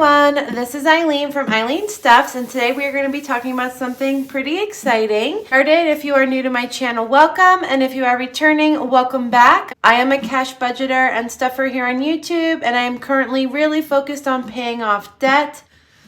everyone, this is Eileen from Eileen Stuffs, and today we are going to be talking about something pretty exciting. If you are new to my channel, welcome, and if you are returning, welcome back. I am a cash budgeter and stuffer here on YouTube, and I am currently really focused on paying off debt,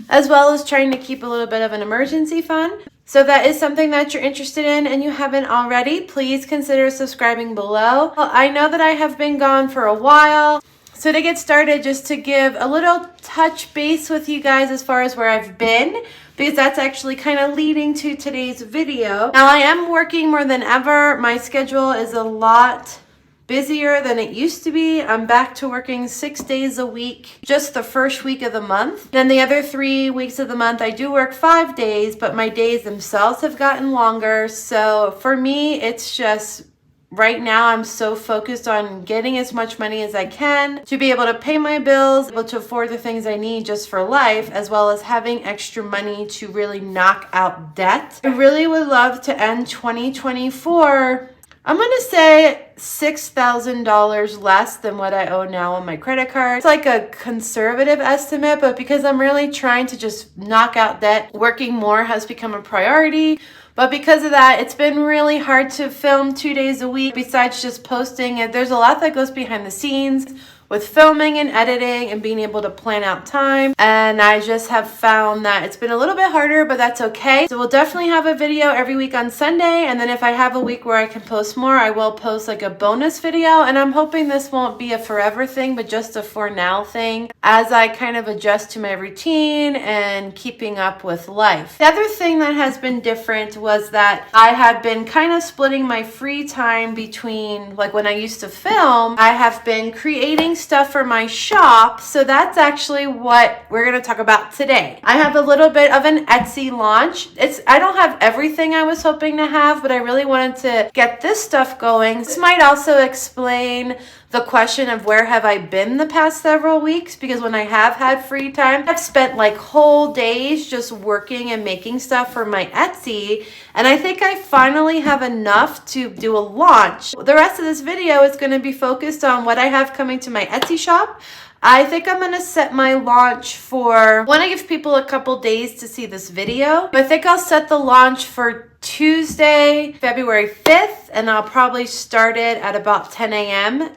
as well as trying to keep a little bit of an emergency fund. So if that is something that you're interested in and you haven't already, please consider subscribing below. Well, I know that I have been gone for a while. So to get started, just to give a little touch base with you guys as far as where I've been, because that's actually kind of leading to today's video. Now I am working more than ever. My schedule is a lot busier than it used to be. I'm back to working 6 days a week, just the first week of the month. Then the other 3 weeks of the month, I do work 5 days, but my days themselves have gotten longer. So for me, it's just right now, I'm so focused on getting as much money as I can to be able to pay my bills, able to afford the things I need just for life, as well as having extra money to really knock out debt. I really would love to end 2024, I'm going to say $6,000 less than what I owe now on my credit card. It's like a conservative estimate, but because I'm really trying to just knock out debt, working more has become a priority. But because of that, it's been really hard to film 2 days a week besides just posting it. There's a lot that goes behind the scenes with filming and editing and being able to plan out time. And I just have found that it's been a little bit harder, but that's okay. So we'll definitely have a video every week on Sunday. And then if I have a week where I can post more, I will post like a bonus video. And I'm hoping this won't be a forever thing, but just a for now thing as I kind of adjust to my routine and keeping up with life. The other thing that has been different was that I have been kind of splitting my free time between, like when I used to film, I have been creating stuff for my shop. So that's actually what we're going to talk about today. I have a little bit of an Etsy launch. I don't have everything I was hoping to have, but I really wanted to get this stuff going. This might also explain the question of where have I been the past several weeks, because when I have had free time, I've spent like whole days just working and making stuff for my Etsy, and I think I finally have enough to do a launch. The rest of this video is going to be focused on what I have coming to my Etsy shop. I think I'm going to set my launch for, I want to give people a couple days to see this video. I think I'll set the launch for Tuesday, February 5th, and I'll probably start it at about 10 a.m.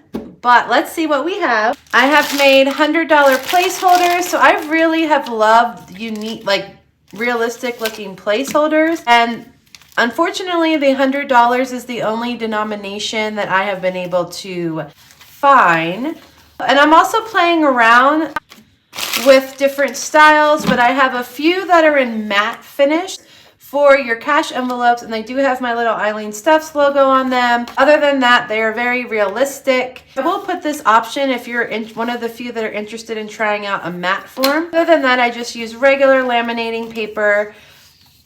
But let's see what we have. I have made $100 placeholders. So I really have loved unique, like realistic looking placeholders. And unfortunately, the $100 is the only denomination that I have been able to find. And I'm also playing around with different styles, but I have a few that are in matte finish for your cash envelopes, and they do have my little Eileen Stuffs logo on them. Other than that, they are very realistic. I will put this option if you're one of the few that are interested in trying out a matte form. Other than that, I just use regular laminating paper.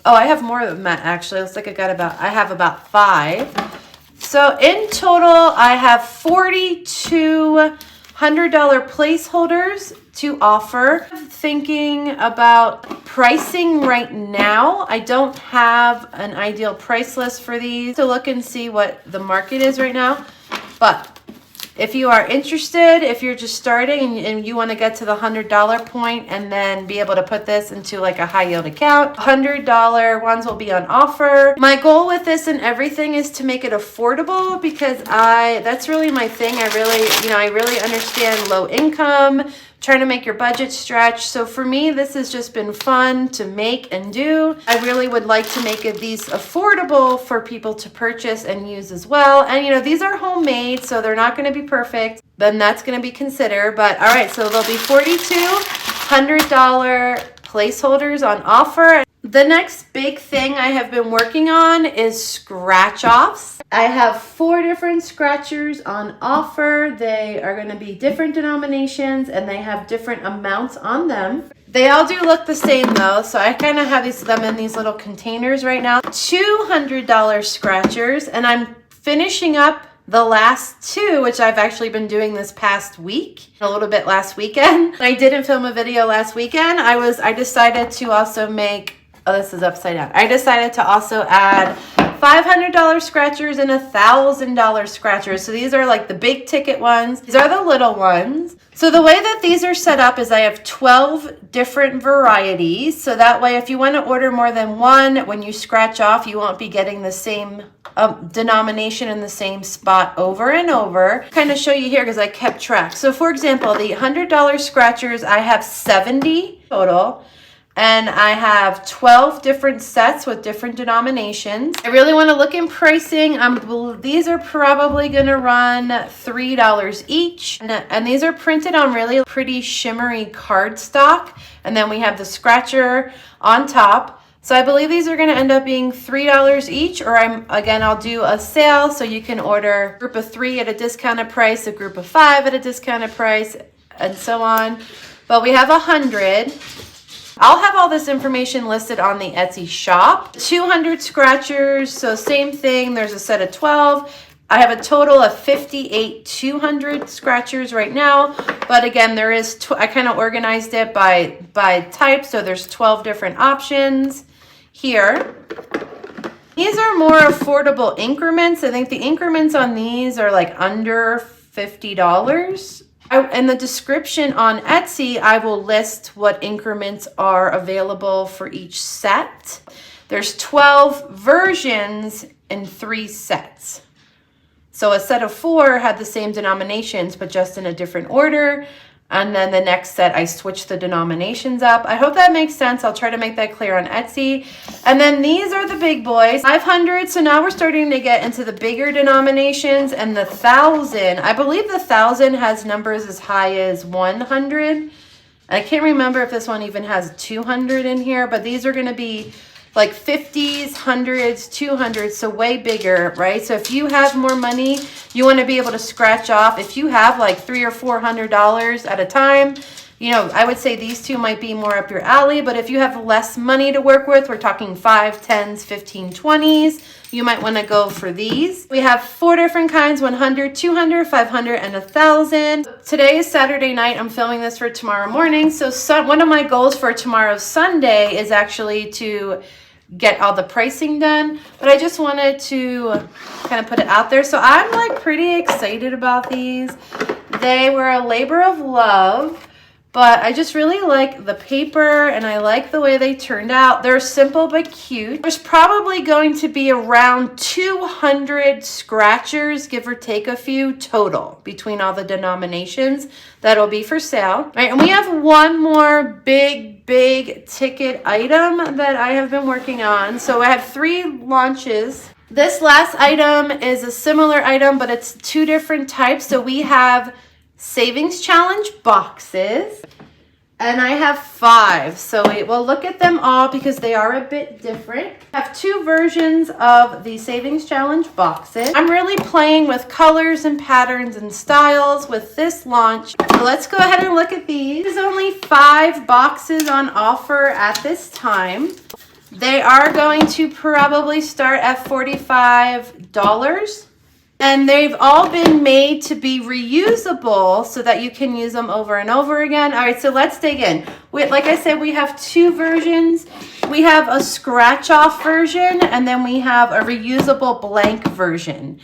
Oh, I have more than that actually. Looks like I have about 5. So in total, I have 42 $100 placeholders to offer. Thinking about pricing right now. I don't have an ideal price list for these to look and see what the market is right now. But if you are interested, if you're just starting and you want to get to the $100 point and then be able to put this into like a high yield account, $100 ones will be on offer. My goal with this and everything is to make it affordable, because that's really my thing. I really understand low income, trying to make your budget stretch. So for me, this has just been fun to make and do. I really would like to make these affordable for people to purchase and use as well. And these are homemade, so they're not going to be perfect. Then that's going to be considered. But all right, so there'll be 42 $100 placeholders on offer. The next big thing I have been working on is scratch offs. I have 4 different scratchers on offer. They are going to be different denominations and they have different amounts on them. They all do look the same though, so I kind of have them in these little containers right now. $200 scratchers, and I'm finishing up the last 2, which I've actually been doing this past week, a little bit last weekend. I didn't film a video last weekend. I decided to also make Oh, this is upside down. I decided to also add $500 scratchers and $1,000 scratchers. So these are like the big ticket ones. These are the little ones. So the way that these are set up is I have 12 different varieties. So that way, if you want to order more than one, when you scratch off, you won't be getting the same denomination in the same spot over and over. Kind of show you here because I kept track. So for example, the $100 scratchers, I have 70 total. And I have 12 different sets with different denominations. I really want to look in pricing. These are probably going to run $3 each. And these are printed on really pretty shimmery cardstock. And then we have the scratcher on top. So I believe these are going to end up being $3 each, or I'll do a sale so you can order a group of 3 at a discounted price, a group of 5 at a discounted price, and so on. But we have 100. I'll have all this information listed on the Etsy shop. 200 scratchers, so same thing. There's a set of 12. I have a total of 58 200 scratchers right now. But again, there is, I kind of organized it by type. So there's 12 different options here. These are more affordable increments. I think the increments on these are like under $50. In the description on Etsy, I will list what increments are available for each set. There's 12 versions in 3 sets. So a set of 4 had the same denominations, but just in a different order. And then the next set, I switched the denominations up. I hope that makes sense. I'll try to make that clear on Etsy. And then these are the big boys, 500. So now we're starting to get into the bigger denominations, and the 1,000. I believe the 1,000 has numbers as high as 100. I can't remember if this one even has 200 in here, but these are going to be like 50s, 100s, 200s, so way bigger, right? So if you have more money, you want to be able to scratch off. If you have like $300 or $400 at a time, you know, I would say these two might be more up your alley. But if you have less money to work with, we're talking 5, 10s, 15, 20s, you might want to go for these. We have 4 different kinds: 100, 200, 500, and 1,000. Today is Saturday night. I'm filming this for tomorrow morning. So one of my goals for tomorrow, Sunday, is actually to get all the pricing done, but I just wanted to kind of put it out there. So I'm like pretty excited about these. They were a labor of love, but I just really like the paper and I like the way they turned out. They're simple but cute. There's probably going to be around 200 scratchers, give or take a few total, between all the denominations that'll be for sale. All right, and we have one more big ticket item that I have been working on. So I have 3 launches. This last item is a similar item, but it's 2 different types. So we have Savings Challenge boxes, and I have 5. So we'll look at them all because they are a bit different. I have 2 versions of the Savings Challenge boxes. I'm really playing with colors and patterns and styles with this launch. So let's go ahead and look at these. There's only 5 boxes on offer at this time. They are going to probably start at $45. And they've all been made to be reusable so that you can use them over and over again. All right, so let's dig in. Like I said, we have 2 versions. We have a scratch-off version, and then we have a reusable blank version.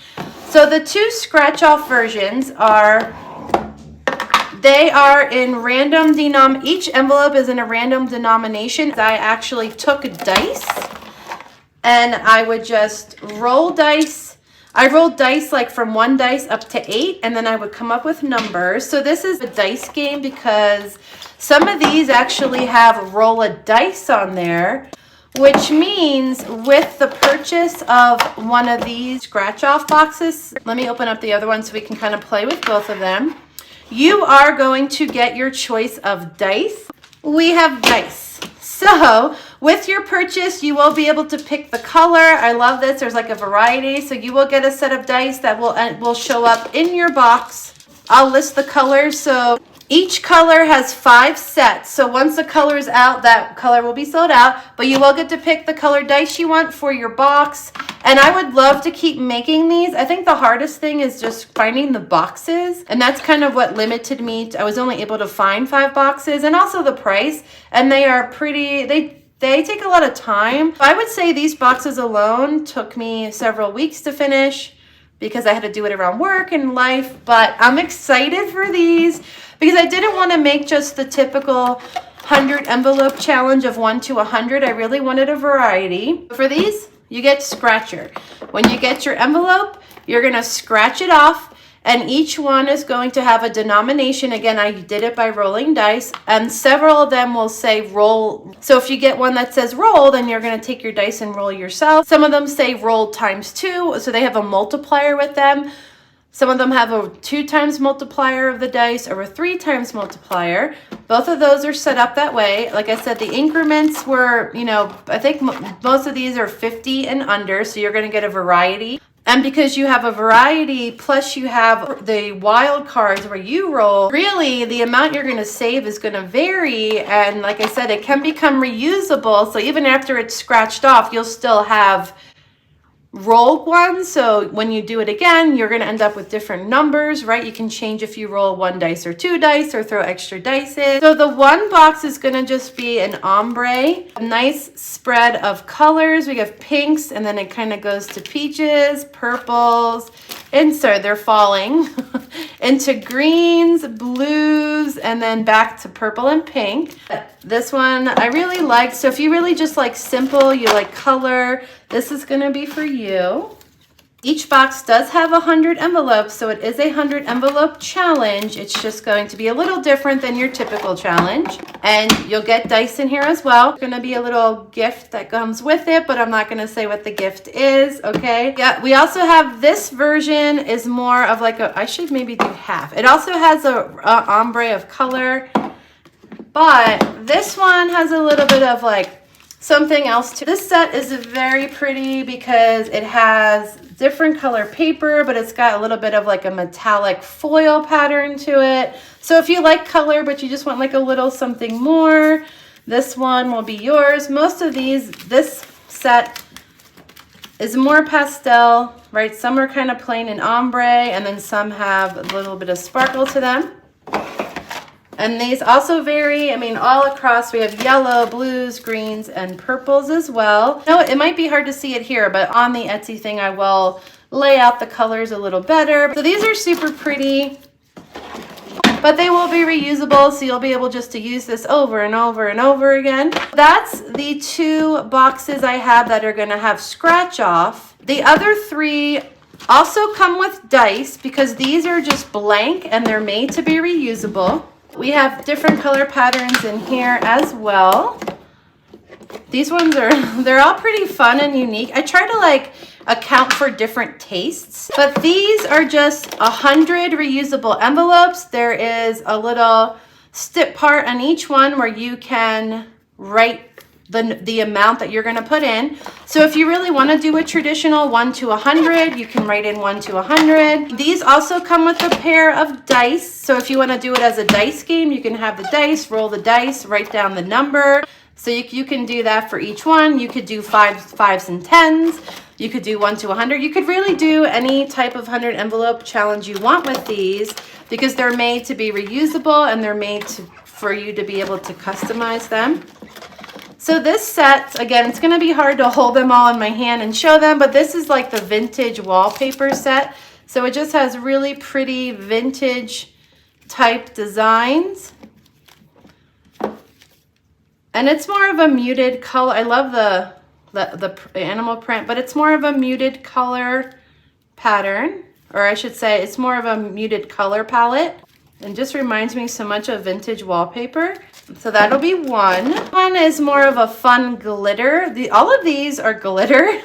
So the 2 scratch-off versions they are in random each envelope is in a random denomination. I actually took dice, and I would just roll dice. I rolled dice like from 1 dice up to 8, and then I would come up with numbers. So this is a dice game because some of these actually have roll a dice on there, which means with the purchase of one of these scratch-off boxes, let me open up the other one so we can kind of play with both of them. You are going to get your choice of dice. We have dice. So with your purchase, you will be able to pick the color. I love this. There's like a variety. So you will get a set of dice that will show up in your box. I'll list the colors. So each color has 5 sets. So once the color is out, that color will be sold out. But you will get to pick the color dice you want for your box. And I would love to keep making these. I think the hardest thing is just finding the boxes. And that's kind of what limited me. I was only able to find 5 boxes, and also the price. And they are pretty, they they take a lot of time. I would say these boxes alone took me several weeks to finish because I had to do it around work and life, but I'm excited for these because I didn't want to make just the typical 100 envelope challenge of 1 to 100. I really wanted a variety. For these, you get scratcher. When you get your envelope, you're going to scratch it off, and each one is going to have a denomination. Again, I did it by rolling dice, and several of them will say roll. So if you get one that says roll, then you're going to take your dice and roll yourself. Some of them say roll times 2, so they have a multiplier with them. Some of them have a 2 times multiplier of the dice or a 3 times multiplier. Both of those are set up that way. Like I said, the increments were, you know, I think most of these are 50 and under, so you're going to get a variety. And because you have a variety, plus you have the wild cards where you roll, really the amount you're going to save is going to vary. And like I said, it can become reusable. So even after it's scratched off, you'll still have rolled ones. So when you do it again, you're going to end up with different numbers, right? You can change if you roll 1 dice or 2 dice or throw extra dice in. So the one box is going to just be an ombre, a nice spread of colors. We have pinks, and then it kind of goes to peaches, purples, and so they're falling into greens, blues, and then back to purple and pink. This one I really like. So if you really just like simple, you like color, this is going to be for you. Each box does have 100 envelopes, so it is a 100 envelope challenge. It's just going to be a little different than your typical challenge. And you'll get dice in here as well. There's going to be a little gift that comes with it, but I'm not going to say what the gift is, okay? Yeah, we also have this version is more of like a, I should maybe do half. It also has a ombre of color, but this one has a little bit of like something else too. This set is very pretty because it has different color paper, but it's got a little bit of like a metallic foil pattern to it. So if you like color, but you just want like a little something more, this one will be yours. Most of these, this set is more pastel, right? Some are kind of plain and ombre, and then some have a little bit of sparkle to them. And these also vary, I mean, all across we have yellow, blues, greens, and purples as well. No, it might be hard to see it here, but on the Etsy thing, I will lay out the colors a little better. So these are super pretty, but they will be reusable, so you'll be able just to use this over and over and over again. That's the 2 boxes I have that are gonna have scratch off. The other 3 also come with dice because these are just blank and they're made to be reusable. We have different color patterns in here as well. These ones are, they're all pretty fun and unique. I try to like account for different tastes, but these are just 100 reusable envelopes. There is a little stip part on each one where you can write the amount that you're going to put in. So if you really want to do a traditional 1 to 100, you can write in 1 to 100. These also come with a pair of dice. So if you want to do it as a dice game, you can have the dice, roll the dice, write down the number. So you can do that for each one. You could do 5s and 10s. You could do 1 to 100. You could really do any type of 100 envelope challenge you want with these because they're made to be reusable and they're made for you to be able to customize them. So this set, again, it's going to be hard to hold them all in my hand and show them, but this is like the vintage wallpaper set. So it just has really pretty vintage type designs. And it's more of a muted color. I love the animal print, but it's more of a muted color pattern, or I should say it's more of a muted color palette. And just reminds me so much of vintage wallpaper. So that'll be one. One is more of a fun glitter. All of these are glitter.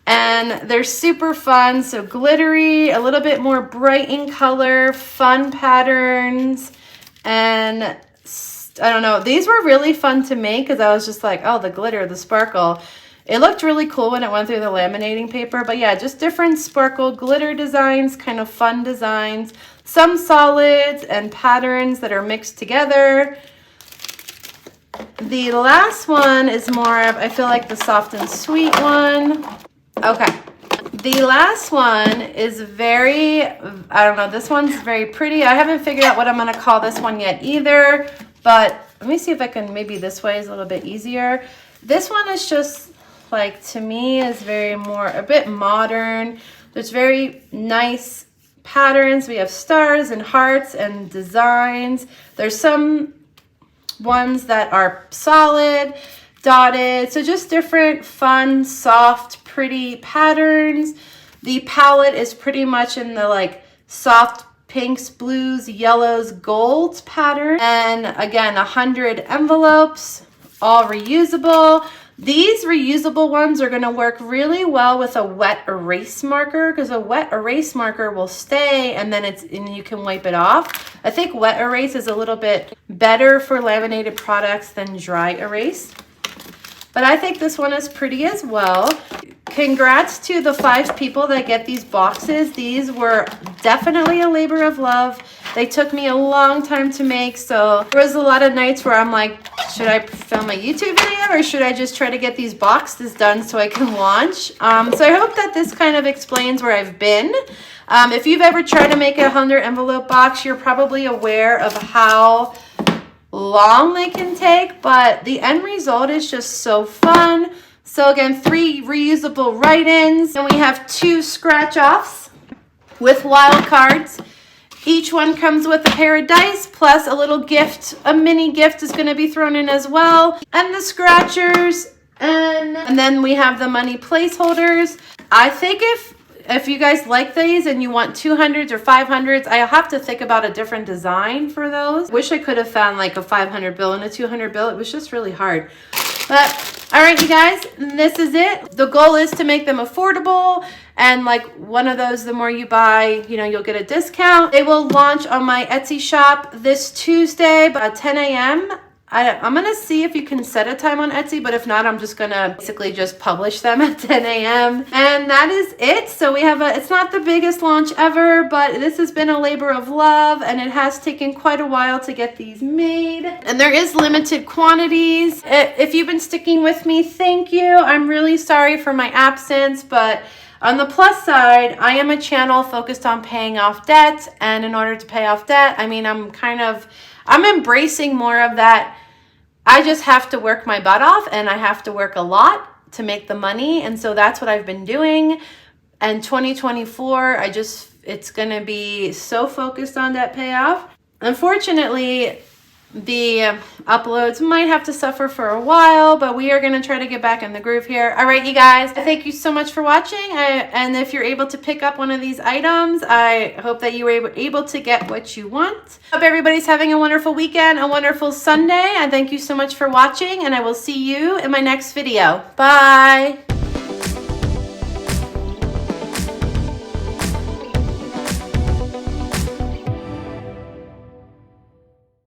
And they're super fun. So glittery, a little bit more bright in color, fun patterns. And I don't know, these were really fun to make because I was just like, oh, the glitter, the sparkle. It looked really cool when it went through the laminating paper, but yeah, just different sparkle glitter designs, kind of fun designs, some solids and patterns that are mixed together. The last one is more of, I feel like the soft and sweet one. Okay. The last one is very, I don't know, this one's very pretty. I haven't figured out what I'm going to call this one yet either, but Let me see if I can, maybe this way is a little bit easier. This one is just like, to me, is very more, a bit modern. There's very nice patterns. We have stars and hearts and designs. There's some ones that are solid, dotted. So just different fun, soft, pretty patterns. The palette is pretty much in the like soft pinks, blues, yellows, golds pattern. And again, 100 envelopes, all reusable. These reusable ones are going to work really well with a wet erase marker, because a wet erase marker will stay and then you can wipe it off. I think wet erase is a little bit better for laminated products than dry erase. But I think this one is pretty as well. Congrats to the 5 people that get these boxes. These were definitely a labor of love. They took me a long time to make, so there was a lot of nights where I'm like, should I film a YouTube video or should I just try to get these boxes done so I can launch? So I hope that this kind of explains where I've been. If you've ever tried to make a 100 envelope box, you're probably aware of how long they can take, but the end result is just so fun. So again, 3 reusable write-ins, and we have 2 scratch-offs with wild cards. Each one comes with a pair of dice plus a little gift. A mini gift is going to be thrown in as well, and the scratchers, and then we have the money placeholders. I think if you guys like these and you want 200s or 500s, I have to think about a different design for those. Wish I could have found like a 500 bill and a 200 bill. It was just really hard. But all right, you guys, this is it. The goal is to make them affordable, and like one of those, the more you buy, you know, you'll get a discount. They will launch on my Etsy shop this Tuesday at 10 a.m. I'm going to see if you can set a time on Etsy, but if not, I'm just going to basically just publish them at 10 a.m. And that is it. So we have it's not the biggest launch ever, but this has been a labor of love, and it has taken quite a while to get these made. And there is limited quantities. If you've been sticking with me, thank you. I'm really sorry for my absence, but on the plus side, I am a channel focused on paying off debt. And in order to pay off debt, I mean, I'm embracing more of that. I just have to work my butt off, and I have to work a lot to make the money. And so that's what I've been doing. And 2024, it's going to be so focused on that payoff. Unfortunately, the uploads might have to suffer for a while, but we are going to try to get back in the groove here. All right, you guys, thank you so much for watching. And if you're able to pick up one of these items, I hope that you were able to get what you want. Hope everybody's having a wonderful weekend, a wonderful Sunday. And thank you so much for watching, and I will see you in my next video. Bye.